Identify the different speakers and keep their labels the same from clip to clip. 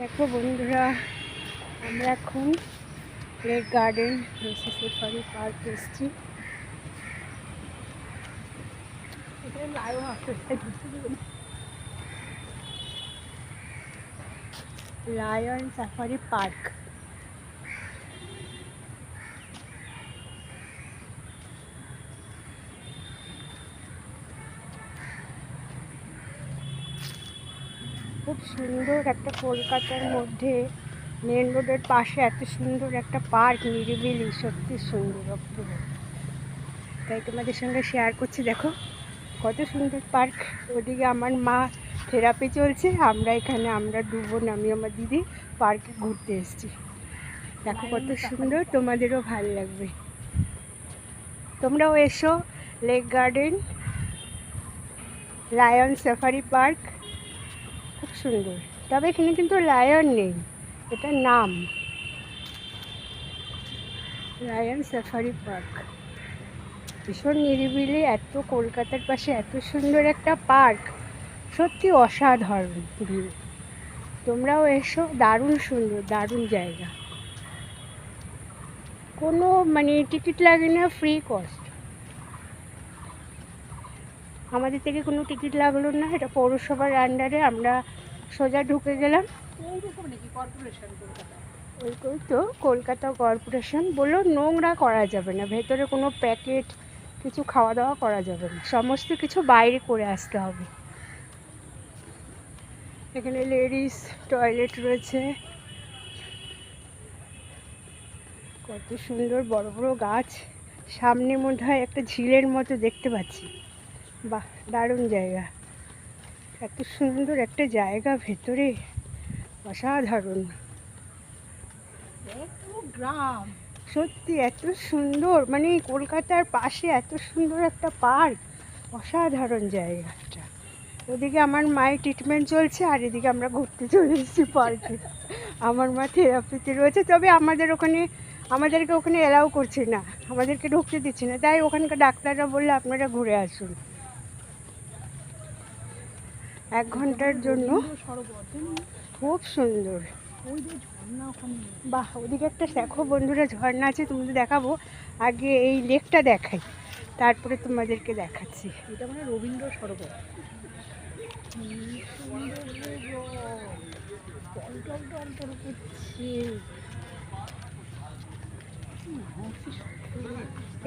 Speaker 1: দেখো বন্ধুরা, আমরা এখন লেক গার্ডেন সাফারি পার্ক এসেছি। Lion safari park. খুব সুন্দর একটা, কলকাতার মধ্যে মেন রোডের পাশে এত সুন্দর একটা পার্ক, নিরিবিলি, সত্যি সুন্দর, অপূর্ব। তাই তোমাদের সঙ্গে শেয়ার করছি। দেখো কত সুন্দর পার্ক। ওদিকে আমার মা থেরাপি চলছে, আমরা দুবোন, আমি আমার দিদি পার্কে ঘুরতে এসেছি। দেখো কত সুন্দর, তোমাদেরও ভালো লাগবে। তোমরাও এসো lake garden lion safari park, খুব সুন্দর। তবে এখানে কিন্তু লায়ন নেই, এটা নাম লায়ন সাফারি পার্ক। ভীষণ নিরিবিলি, এত কলকাতার পাশে এত সুন্দর একটা পার্ক, সত্যি অসাধারণ ভিউ। তোমরাও এসো, দারুণ সুন্দর, দারুণ জায়গা। কোনো টিকিট লাগে না, ফ্রি কস্ট। আমাদের থেকে কোনো টিকিট লাগলো না, এটা পৌরসভার আন্ডারে। আমরা সোজা ঢুকে গেলাম। ওই তো কলকাতা কর্পোরেশন বললো নোংরা করা যাবে না, ভেতরে কোনো প্যাকেট কিছু খাওয়া দাওয়া করা যাবে না, সমস্ত কিছু বাইরে করে আসতে হবে। এখানে লেডিস টয়লেট রয়েছে। কত সুন্দর বড় বড় গাছ, সামনে মনে হয় একটা ঝিলের মতো দেখতে পাচ্ছি। বাহ, দারুণ জায়গা, এত সুন্দর একটা জায়গা, ভেতরে অসাধারণ গ্রাম। সত্যি এত সুন্দর, কলকাতার পাশে এত সুন্দর একটা পার্ক, অসাধারণ জায়গাটা। ওদিকে আমার মায়ের ট্রিটমেন্ট চলছে, আর এদিকে আমরা ঘুরতে চলে এসেছি পার্কে। আমার মা থেরাপিতে রয়েছে, তবে আমাদেরকে ওখানে অ্যালাউ করছে না, আমাদেরকে ঢুকতে দিচ্ছে না। তাই ওখানকার ডাক্তাররা বললে আপনারা ঘুরে আসুন 1 ঘন্টার জন্য। খুব সুন্দর। বাহ, ওদিকে একটা দেখো বন্ধুরা ঝর্ণা আছে, তোমাদের দেখাবো। আগে এই লেকটা দেখাই, তারপরে তোমাদেরকে দেখাচ্ছি। এটা রবীন্দ্র সরোবর।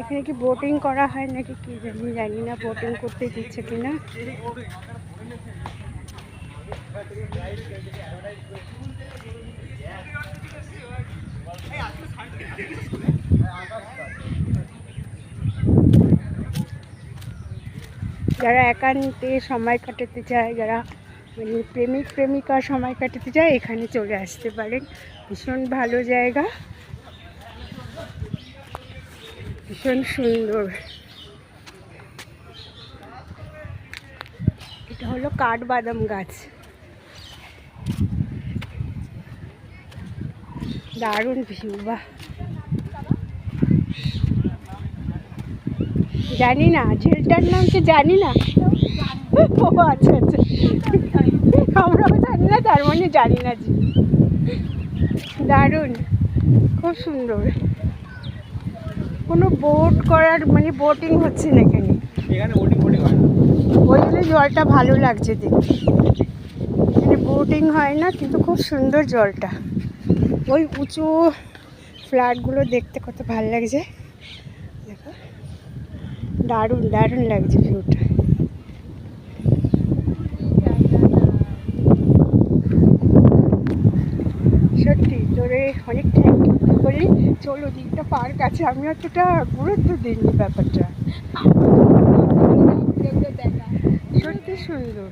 Speaker 1: এখানে কি বোটিং করা হয় নাকি কি জানি না, বোটিং করতে দিচ্ছে কিনা। যারা একান্তে সময় কাটাতে চায়, যারা প্রেমিক প্রেমিকা সময় কাটাতে চায়, এখানে চলে আসতে পারেন। ভীষণ ভালো জায়গা, ভীষণ সুন্দর। এটা হলো কাঠবাদাম গাছ, দারুণ ভিউ। বাহ, জানি না ঝিলটার নাম কি জানি না। ও আচ্ছা আচ্ছা, আমরাও জানি না, তার মানে জানি না ঝিল। দারুণ, খুব সুন্দর। কোনো বোট করার বোটিং হচ্ছে না এখানে, ওই জন্য জলটা ভালো লাগছে দেখতে। এখানে বোটিং হয় না, কিন্তু খুব সুন্দর জলটা। ওই উঁচু ফ্ল্যাটগুলো দেখতে কত ভালো লাগছে, দেখো দারুণ দারুণ লাগছে ভিউটা। সত্যি তোরে অনেক থ্যাংক ইউ বলি। চলো, দিকটা পার্ক আছে, আমি অতটা গুরুত্ব দিইনি ব্যাপারটা। সত্যি সুন্দর।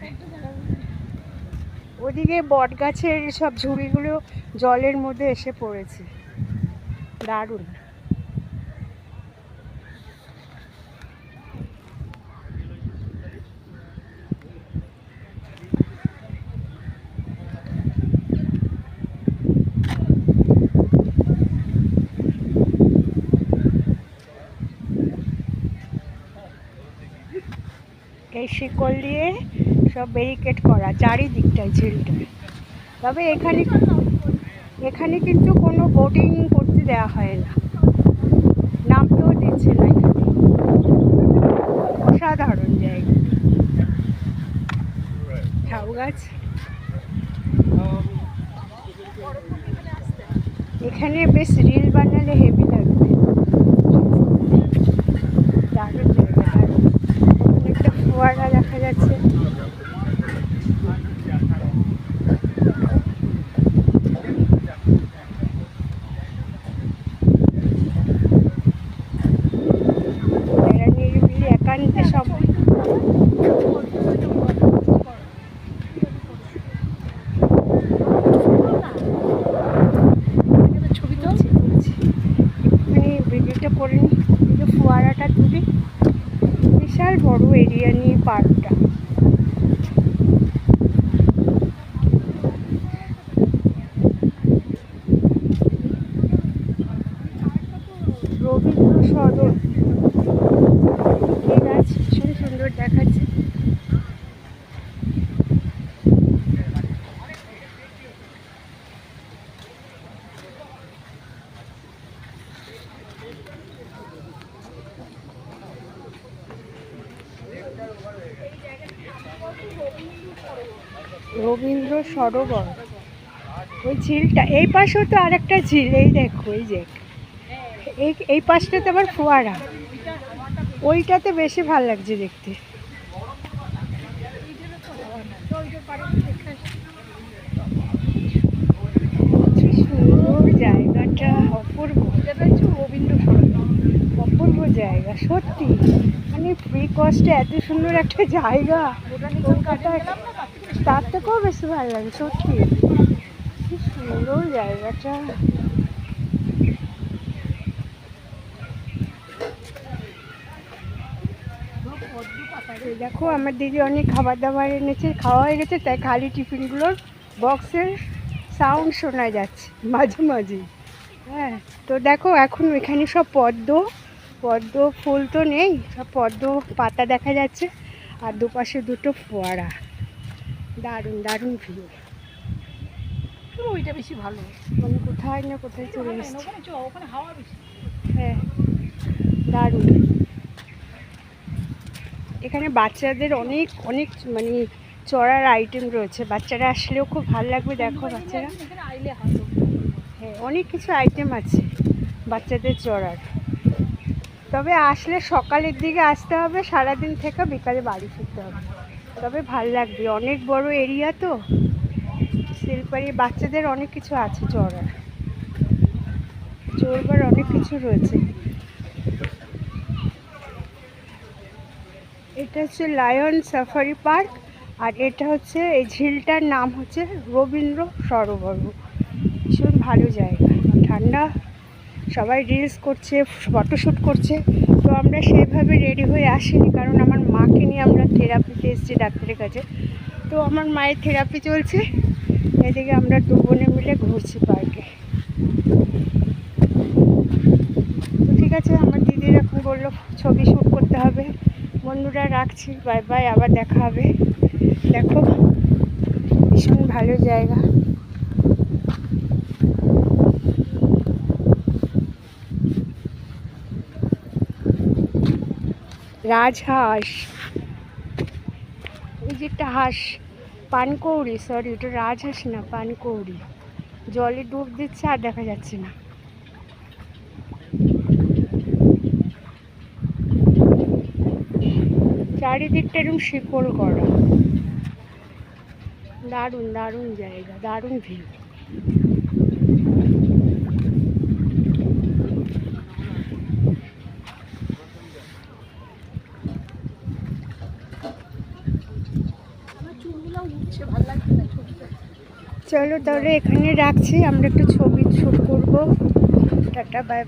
Speaker 1: ওদিকে বট গাছের সব ঝুড়িগুলো জলের মধ্যে এসে পড়েছে, দারুণ। এই শিকল দিয়ে সব ব্যারিকেড করা চারিদিকটায় ঝিলটা। তবে এখানে এখানে কিন্তু কোনো বোটিং করতে দেওয়া হয় না, নামতেও দিচ্ছে না এখানে। অসাধারণ জায়গা, ঝাউ গাছ। এখানে বেশ রিল বানালে হেভি লাগবে। দারুণ জায়গা, দারুণ। একটা ফোয়ারা দেখা যাচ্ছে। নিরিবিলি একান্তে সময়। ভিডিওটা করে নিই, ফোয়ারাটা তুলি। বিশাল বড় এরিয়া নিয়ে পার্কটা। রবীন্দ্র সদন, এই গাছ ভীষণ সুন্দর দেখাচ্ছে। রবীন্দ্র সরোবর, ওই ঝিলটা। এই পাশেও তো আরেকটা ঝিল, এই দেখো, এই যে এই পাশটাতে আবার ফোয়ারা। ওইটাতে বেশি ভালো লাগছে দেখতে। সুন্দর জায়গাটা, অপূর্ব। রবীন্দ্র সরোবর অপূর্ব জায়গা সত্যি, মানে ফ্রি কস্টে এত সুন্দর একটা জায়গা। তার থেকেও বেশি ভালো লাগে সত্যি, কি সুন্দর জায়গাটা। দেখো আমার দিদি অনেক খাবার দাবার এনেছে, খাওয়া হয়ে গেছে, তাই খালি টিফিনগুলোর বক্সের সাউন্ড শোনা যাচ্ছে মাঝে মাঝে। হ্যাঁ, তো দেখো এখন এখানে সব পদ্ম ফুল তো নেই, সব পদ্ম পাতা দেখা যাচ্ছে, আর দুপাশে দুটো ফোয়ারা। দারুণ দারুণ ভিউ। ওইটা বেশি ভালো, মানে কোথায় না কোথায় চলে এসেছে। হ্যাঁ, দারুণ। এখানে বাচ্চাদের অনেক অনেক মানে চড়ার আইটেম রয়েছে, বাচ্চারা আসলেও খুব ভালো লাগবে। দেখো বাচ্চারা, হ্যাঁ অনেক কিছু আইটেম আছে বাচ্চাদের চড়ার। তবে আসলে সকালের দিকে আসতে হবে, সারাদিন থেকে বিকালে বাড়ি ফিরতে হবে, তবে ভালো লাগবে। অনেক বড় এরিয়া তো, শিলপাড়ি বাচ্চাদের অনেক কিছু আছে চড়বার অনেক কিছু রয়েছে। এটা হচ্ছে লায়ন সাফারি পার্ক, আর এটা হচ্ছে এই ঝিলটার নাম হচ্ছে রবীন্দ্র সরোবর। ভীষণ ভালো জায়গা, ঠান্ডা, সবাই রিলস করছে, ফটোশ্যুট করছে। তো আমরা সেইভাবে রেডি হয়ে আসিনি, কারণ আমার মাকে নিয়ে আমরা থেরাপিতে এসেছি ডাক্তারের কাছে। তো আমার মায়ের থেরাপি চলছে, এদিকে আমরা দু বোনে মিলে ঘুরছি পার্কে। তো ঠিক আছে, আমার দিদির এখন বললো ছবি শ্যুট করতে হবে। বন্ধুরা রাখছি, বাই বাই, আবার দেখা হবে। দেখো ভীষণ ভালো জায়গা। রাজহাঁস, এই যে একটা হাঁস, পানকৌড়ি, সরি ওটা রাজহাঁস না, পানকৌড়ি। জলে ডুব দিচ্ছে আর দেখা যাচ্ছে না। চারিদিকটা এরকম শিকড় করা। দারুণ দারুণ জায়গা, দারুণ ভিউ। চলো তাহলে এখানে রাখছি, আমরা একটু ছবি শ্যুট করবো। Tata, by.